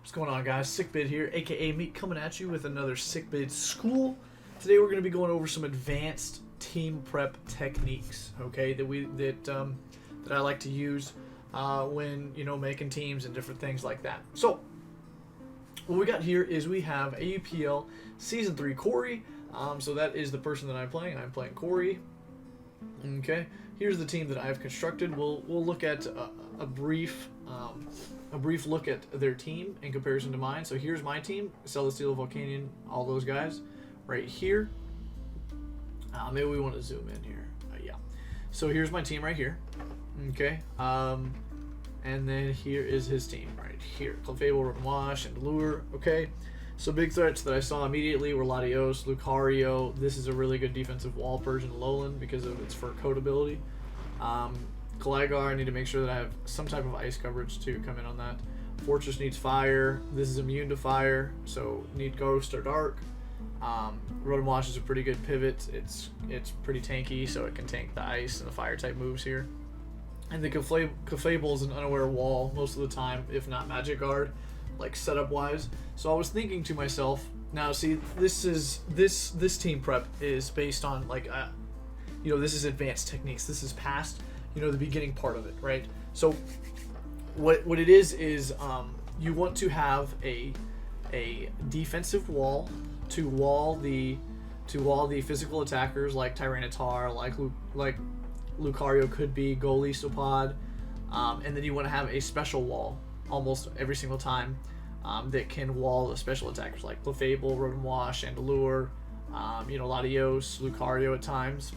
What's going on, guys? Sickbid here, aka me, coming at you with another Sickbid school. Today we're going to be going over some advanced team prep techniques, okay, that I like to use when making teams and different things like that. So what we got here is we have AUPL Season 3 Corey. So that is the person that I'm playing. I'm playing Corey. Okay, here's the team that I've constructed. We'll look at a brief look at their team in comparison to mine. So here's my team: Celestial, Volcanian, all those guys right here. Maybe we want to zoom in here. Yeah. So here's my team right here. Okay. And then here is his team right here: Clefable, Roden Wash, and Lure. Okay. So big threats that I saw immediately were Latios, Lucario. This is a really good defensive wall Persian Alolan because of its fur coat ability. Kalagar, I need to make sure that I have some type of ice coverage to come in on that. Fortress needs fire. This is immune to fire, so need ghost or dark. Roden Wash is a pretty good pivot. It's pretty tanky, so it can tank the ice and the fire type moves here. And the Clefable is an unaware wall most of the time, if not Magic Guard, like setup wise. So I was thinking to myself, now see, this team prep is based on like this is advanced techniques. This is past the beginning part of it, right? So what it is you want to have a defensive wall to wall the physical attackers like Tyranitar, like Lucario could be, Golisopod, and then you want to have a special wall almost every single time that can wall the special attackers like Clefable, Roden Wash, Chandelure, Latios, Lucario at times.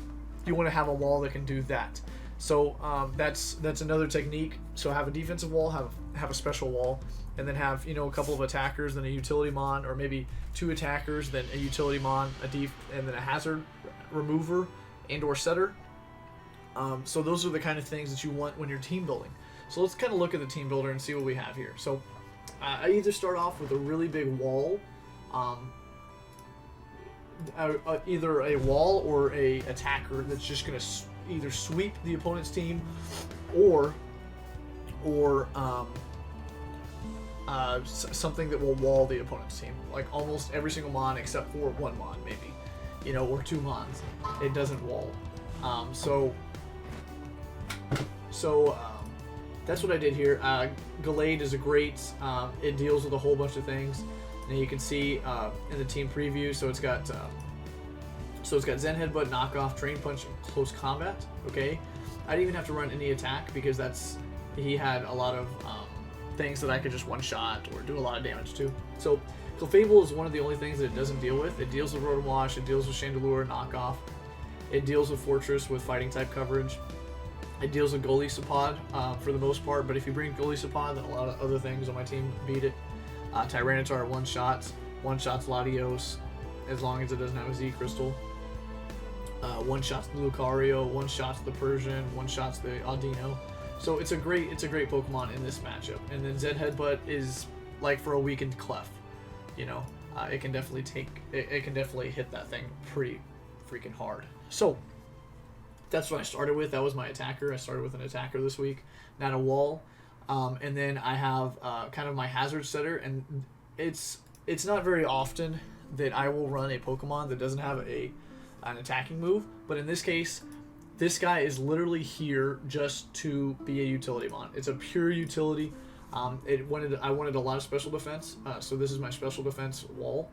You want to have a wall that can do that. So that's another technique. So have a defensive wall, have a special wall, and then have a couple of attackers, then a utility mon, or maybe two attackers, then a utility mon, and then a hazard remover and or setter. So those are the kind of things that you want when you're team building. So let's kind of look at the team builder and see what we have here. So I either start off with a really big wall, either a wall or a attacker that's just going to either sweep the opponent's team or something that will wall the opponent's team, like almost every single mon except for one mon maybe, or two mons. It doesn't wall. So that's what I did here. Gallade is a great, it deals with a whole bunch of things. And you can see in the team preview, so it's got Zen Headbutt, Knockoff, Drain Punch, and Close Combat. Okay, I didn't even have to run any attack because he had a lot of things that I could just one shot or do a lot of damage to. So Clefable is one of the only things that it doesn't deal with. It deals with Roden Wash, it deals with Chandelure, Knockoff, it deals with Fortress with fighting type coverage. It deals with Golisopod for the most part, but if you bring Golisopod, then a lot of other things on my team beat it. Tyranitar one-shots Latios, as long as it doesn't have a Z-Crystal. One-shots the Lucario, one-shots the Persian, one-shots the Audino. So it's a great Pokemon in this matchup. And then Zen Headbutt is like for a weakened Clef. It can definitely hit that thing pretty freaking hard. So that's what I started with. That was my attacker. I started with an attacker this week, not a wall. And then I have kind of my hazard setter, and it's not very often that I will run a Pokemon that doesn't have an attacking move, but in this case, this guy is literally here just to be a utility mon. It's a pure utility. I wanted a lot of special defense, so this is my special defense wall.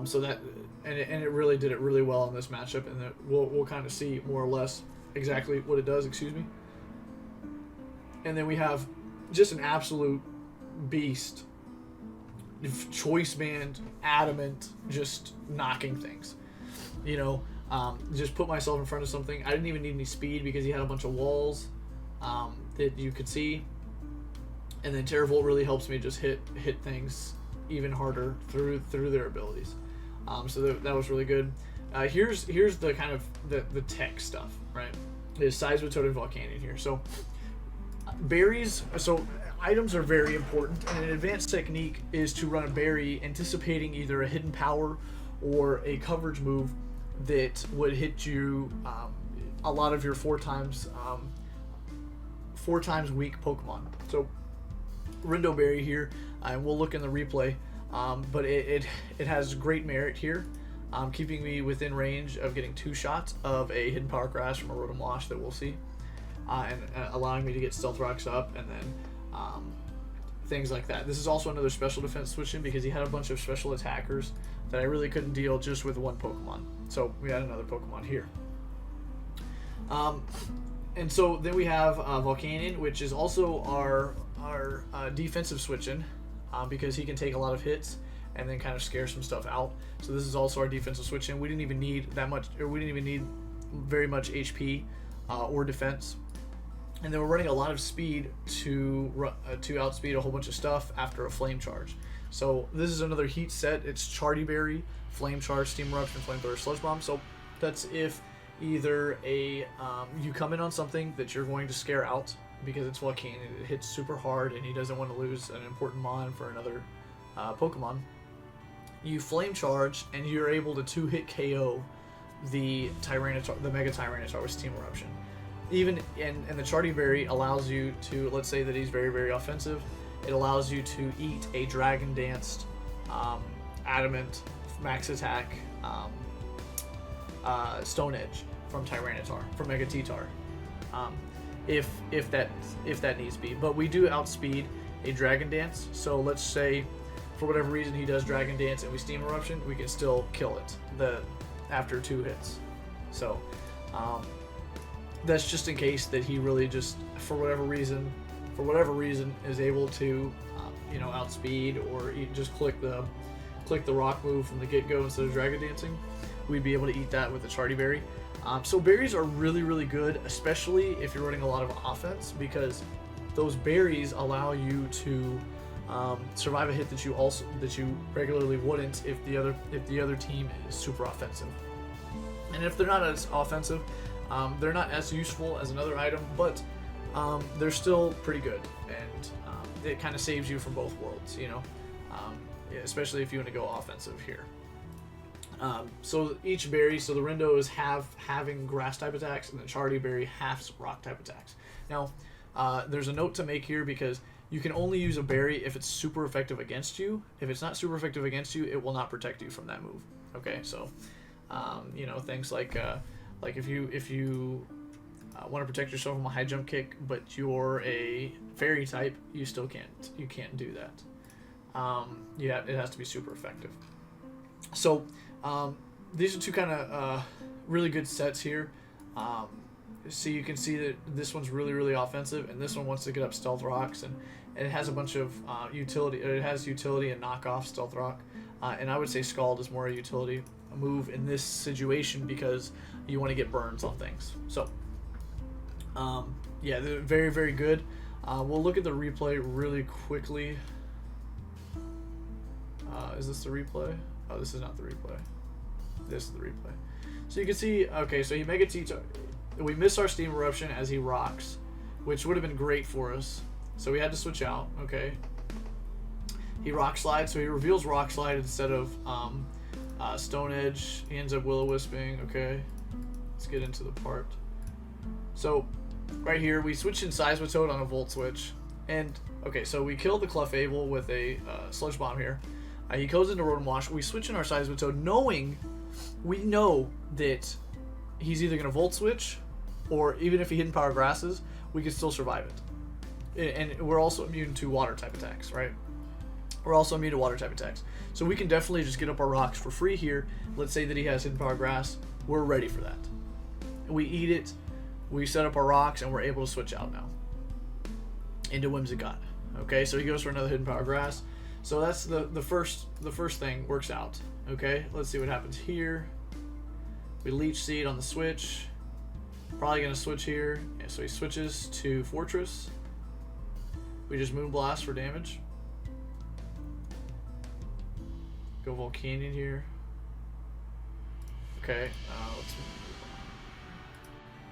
So that it really did it really well in this matchup, and we'll kind of see more or less exactly what it does. Excuse me. And then we have just an absolute beast, choice band, adamant, just knocking things. Just put myself in front of something. I didn't even need any speed because he had a bunch of walls that you could see. And then Terravolt really helps me just hit things even harder through their abilities. So that was really good. Here's the kind of the tech stuff, right? There's Seismitoad and Volcanion here. So berries, so items are very important, and an advanced technique is to run a berry anticipating either a hidden power or a coverage move that would hit you a lot of your four times weak Pokemon. So Rindo Berry here, and we'll look in the replay. But it has great merit here, keeping me within range of getting 2 shots of a Hidden Power Grass from a Rotom Wash that we'll see, and allowing me to get Stealth Rocks up, and then things like that. This is also another special defense switch in because he had a bunch of special attackers that I really couldn't deal just with one Pokemon. So we had another Pokemon here. And so then we have Volcanion, which is also our defensive switch in, because he can take a lot of hits and then kind of scare some stuff out. So this is also our defensive switch in. We didn't even need that much, or we didn't even need very much HP or defense. And then we're running a lot of speed to outspeed a whole bunch of stuff after a Flame Charge. So this is another heat set. It's Charty Berry, Flame Charge, Steam Eruption, Flamethrower, Sludge Bomb. So that's if either you come in on something that you're going to scare out because it's Volcanion, it hits super hard and he doesn't want to lose an important Mon for another Pokemon. You Flame Charge and you're able to 2-hit KO the Tyranitar, the Mega Tyranitar with Steam Eruption. Even and the Charty Berry allows you to, let's say that he's very, very offensive, it allows you to eat a Dragon Danced, Adamant, Max Attack, Stone Edge from Tyranitar, from Mega T-Tar, if that needs be. But we do outspeed a Dragon Dance, so let's say for whatever reason he does Dragon Dance and we Steam Eruption, we can still kill it after 2 hits. So that's just in case that he really just for whatever reason is able to outspeed, or just click the rock move from the get-go instead of Dragon Dancing. We'd be able to eat that with the Charty Berry. So berries are really, really good, especially if you're running a lot of offense, because those berries allow you to survive a hit that you regularly wouldn't if the other team is super offensive. And if they're not as offensive, they're not as useful as another item, but they're still pretty good, and it kind of saves you from both worlds, especially if you want to go offensive here. So each berry, so the Rindo is having grass type attacks, and the Charty Berry halves rock type attacks. Now, there's a note to make here, because you can only use a berry if it's super effective against you. If it's not super effective against you, it will not protect you from that move. Okay, so things like if you want to protect yourself from a high jump kick, but you're a fairy type, you still can't do that. It has to be super effective. So these are two kind of really good sets here. So you can see that this one's really, really offensive, and this one wants to get up Stealth Rocks, and it has a bunch of utility. It has utility and knockoff Stealth Rock, and I would say Scald is more a utility move in this situation because you want to get burns on things. So they're very, very good. We'll look at the replay really quickly. Is this the replay? Oh, this is not the replay. This is the replay. So you can see, okay, so he Mega T-Tar. We miss our Steam Eruption as he rocks, which would have been great for us. So we had to switch out, okay. He Rock Slide, so he reveals Rock Slide instead of Stone Edge. He ends up Will-O-Wisping, okay. Let's get into the part. So, right here, we switch in Seismitoad on a Volt Switch. And, okay, so we kill the Clefable with a Sludge Bomb here. He goes into Rotom Wash. We switch in our Seismitoad we know that he's either going to Volt Switch, or even if he Hidden Power Grasses, we can still survive it. And we're also immune to Water type attacks, right? We're also immune to Water type attacks. So we can definitely just get up our rocks for free here. Let's say that he has Hidden Power Grass. We're ready for that. We eat it, we set up our rocks, and we're able to switch out now into Whimsicott. Okay, so he goes for another Hidden Power Grass. So that's the first thing works out. Okay, let's see what happens here. We Leech Seed on the switch. Probably gonna switch here. Yeah, so he switches to Fortress. We just Moonblast for damage. Go Volcanion here. Okay, let's move.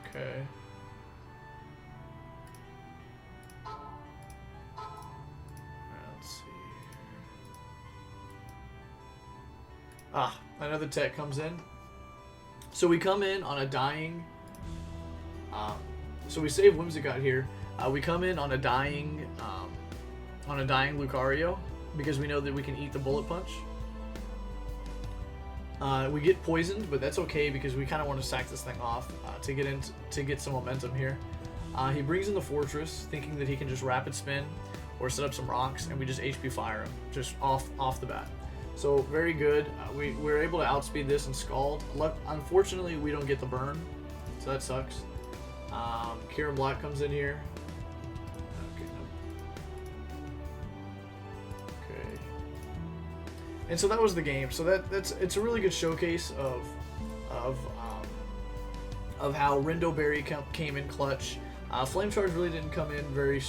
Okay. Another tech comes in. So we come in on a dying... so we save Whimsicott here. We come in on a dying on a dying Lucario because we know that we can eat the bullet punch. We get poisoned, but that's okay because we kind of want to sack this thing off to get some momentum here. He brings in the Fortress, thinking that he can just rapid spin or set up some rocks, and we just HP fire him just off the bat. So very good. We're able to outspeed this and Scald. Unfortunately, we don't get the burn, so that sucks. Kieran Black comes in here. Okay, no. Okay. And so that was the game. So it's a really good showcase of how Rindo Berry came in clutch. Flame Charge really didn't come in very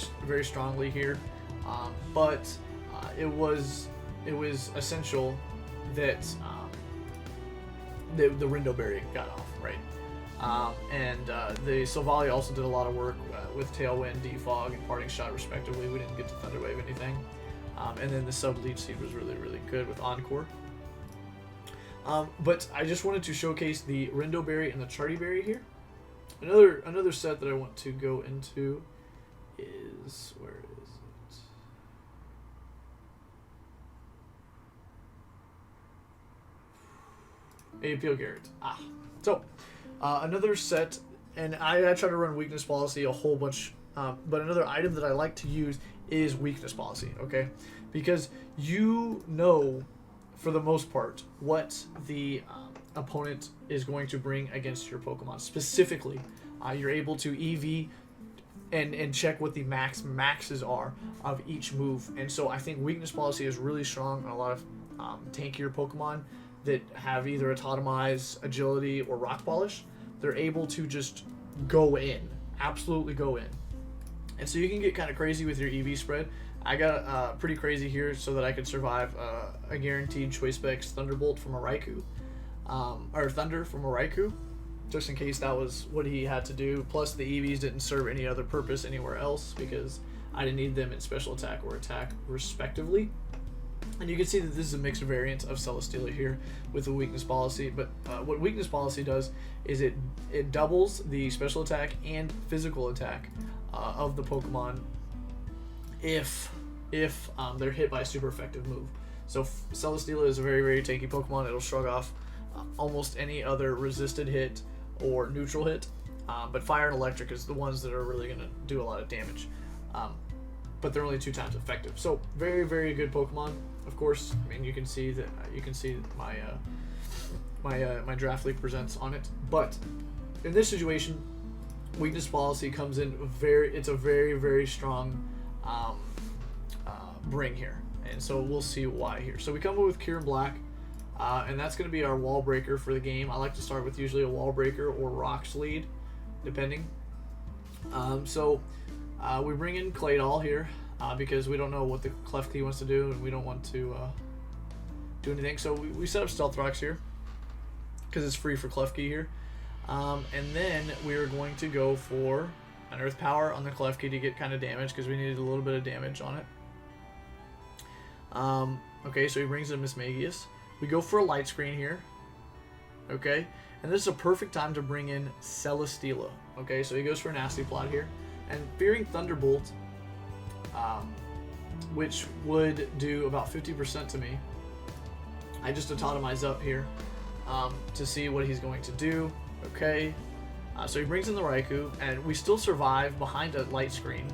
strongly here, but it was essential that the Rindo Berry got off, right? The Silvally also did a lot of work with Tailwind, Defog, and Parting Shot respectively. We didn't get to Thunderwave anything. And then the Sub Leech Seed was really, really good with Encore. But I just wanted to showcase the Rindo Berry and the Charty Berry here. Another set that I want to go into is, where is it? Appeal Garrett. So another set, and I try to run weakness policy a whole bunch, but another item that I like to use is weakness policy, okay? Because you know, for the most part, what the opponent is going to bring against your Pokemon. Specifically, you're able to EV and check what the maxes are of each move. And so I think weakness policy is really strong on a lot of tankier Pokemon that have either a Totemize, Agility, or Rock Polish. They're able to just go in, absolutely go in. And so you can get kind of crazy with your EV spread. I got pretty crazy here so that I could survive a guaranteed Choice Specs Thunderbolt from a Raikou. Or Thunder from a Raikou, just in case that was what he had to do. Plus the EVs didn't serve any other purpose anywhere else because I didn't need them in special attack or attack respectively. And you can see that this is a mixed variant of Celesteela here with the weakness policy. But what weakness policy does is it doubles the special attack and physical attack of the Pokemon if they're hit by a super effective move. So Celesteela is a very, very tanky Pokemon. It'll shrug off almost any other resisted hit or neutral hit, but Fire and Electric is the ones that are really going to do a lot of damage. But they're only 2 times effective. So very, very good Pokemon. Of course, I mean you can see that my my draft league presents on it. But in this situation, weakness policy comes in it's a very, very strong bring here, and so we'll see why here. So we come up with Kieran Black, and that's going to be our wall breaker for the game. I like to start with usually a wall breaker or rocks lead, depending. We bring in Claydol here because we don't know what the Klefki wants to do, and we don't want to do anything. So we set up Stealth Rocks here because it's free for Klefki here. And then we're going to go for an Earth Power on the Klefki to get kind of damage because we needed a little bit of damage on it. Okay, so he brings in Mismagius. We go for a Light Screen here. Okay, and this is a perfect time to bring in Celesteela. Okay, so he goes for a Nasty Plot here. And fearing Thunderbolt, which would do about 50% to me, I just Totemize up here to see what he's going to do. Okay, so he brings in the Raikou, and we still survive behind a Light Screen.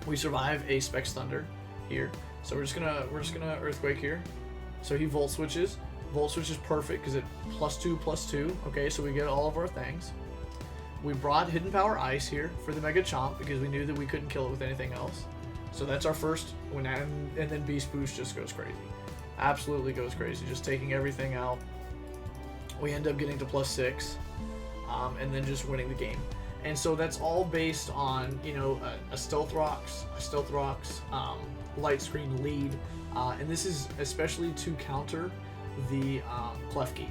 We survive a Specs Thunder here, so we're just gonna Earthquake here. So he Volt Switches. Volt Switch is perfect because it +2/+2. Okay, so we get all of our things. We brought Hidden Power Ice here for the Mega Chomp because we knew that we couldn't kill it with anything else. So that's our first one, and then Beast Boost just goes crazy. Absolutely goes crazy, just taking everything out. We end up getting to +6, and then just winning the game. And so that's all based on, you know, a Stealth Rocks, Light Screen lead, and this is especially to counter the Klefki.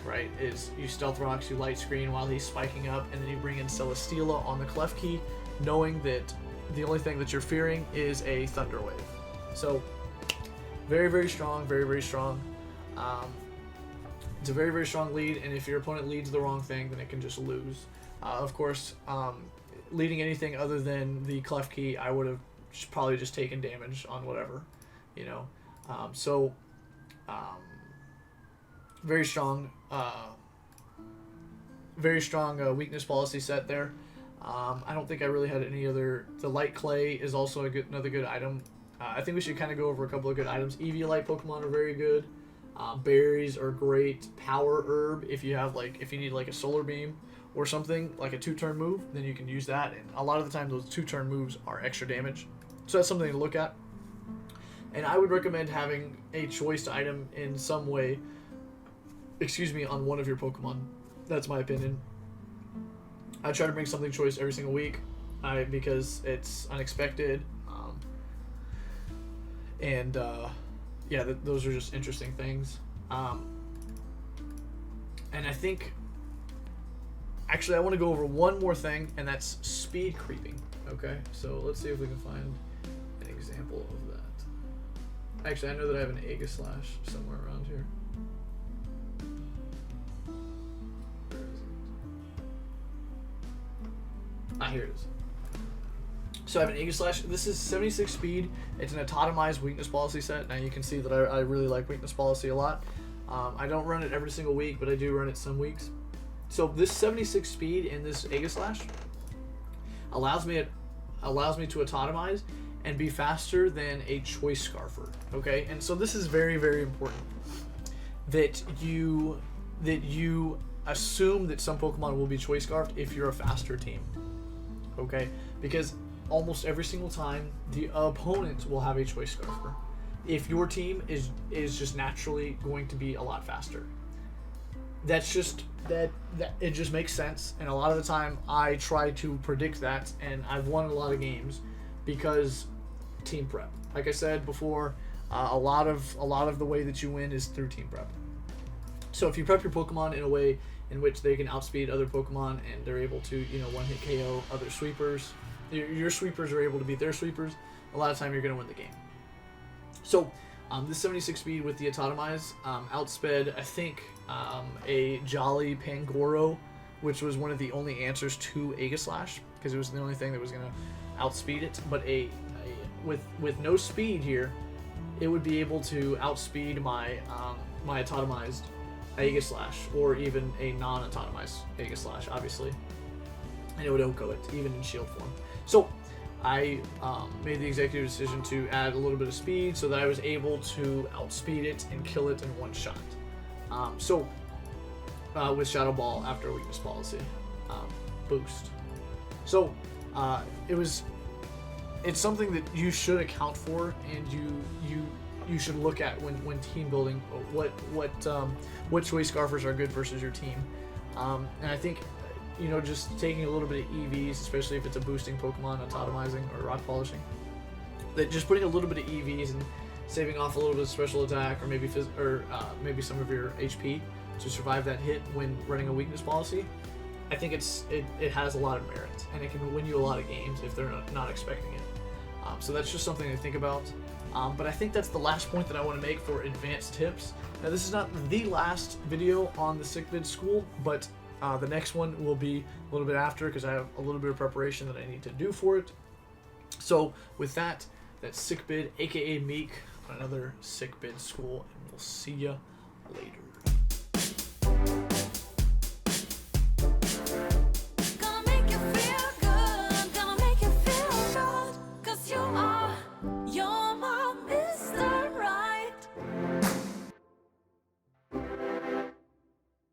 Right, is you Stealth Rocks, you Light Screen while he's spiking up, and then you bring in Celesteela on the Klefki, knowing that the only thing that you're fearing is a Thunder Wave. So, very, very strong, very, very strong. It's a very, very strong lead, and if your opponent leads the wrong thing, then it can just lose. Of course, leading anything other than the Klefki, I would have probably just taking damage on whatever, you know. Very strong, weakness policy set there. I don't think I really had any other. The light clay is also another good item. I think we should kind of go over a couple of good items. Eviolite Pokemon are very good. Berries are great. Power Herb, if you need like a Solar Beam or something, like a 2-turn move, then you can use that. And a lot of the time those 2-turn moves are extra damage. So that's something to look at. And I would recommend having a choice item in some way, on one of your Pokemon. That's my opinion. I try to bring something choice every single week because it's unexpected. Those are just interesting things. And I think, actually, I want to go over one more thing, and that's speed creeping. Okay, so let's see if we can find an example of that. Actually, I know that I have an Aegislash somewhere around here. Where is it? Here it is. So I have an Aegislash. This is 76 speed. It's an autotomized weakness policy set. Now you can see that I really like weakness policy a lot. I don't run it every single week, but I do run it some weeks. So this 76 speed in this Aegislash allows me to autotomize and be faster than a Choice Scarfer. Okay, and so this is very, very important that you assume that some Pokemon will be Choice Scarfed if you're a faster team. Okay, because almost every single time the opponent will have a Choice Scarfer if your team is just naturally going to be a lot faster. That's just that it just makes sense, and a lot of the time I try to predict that, and I've won a lot of games because team prep. Like I said before, a lot of the way that you win is through team prep. So if you prep your Pokemon in a way in which they can outspeed other Pokemon and they're able to, one-hit KO other sweepers, your sweepers are able to beat their sweepers, a lot of time you're going to win the game. So this 76 speed with the Autotomize outsped, I think, a Jolly Pangoro, which was one of the only answers to Aegislash, because it was the only thing that was going to outspeed it. But with no speed here, it would be able to outspeed my Autotomized Aegislash, or even a non-Autotomized Aegislash, obviously. And it would OHKO it, even in shield form. So I made the executive decision to add a little bit of speed so that I was able to outspeed it and kill it in one shot. With Shadow Ball after a weakness policy boost. So it's something that you should account for, and you should look at when team building what Choice Scarfers are good versus your team. And I think, just taking a little bit of EVs, especially if it's a boosting Pokemon, autotomizing or rock polishing, that just putting a little bit of EVs and saving off a little bit of special attack, or maybe maybe some of your HP to survive that hit when running a weakness policy, I think it has a lot of merit, and it can win you a lot of games if they're not expecting it. So that's just something to think about. But I think that's the last point that I want to make for advanced tips. Now, this is not the last video on the Sickbid school, but the next one will be a little bit after, because I have a little bit of preparation that I need to do for it. So with that, that's Sickbid, aka Meek, on another Sickbid school, and we'll see ya later.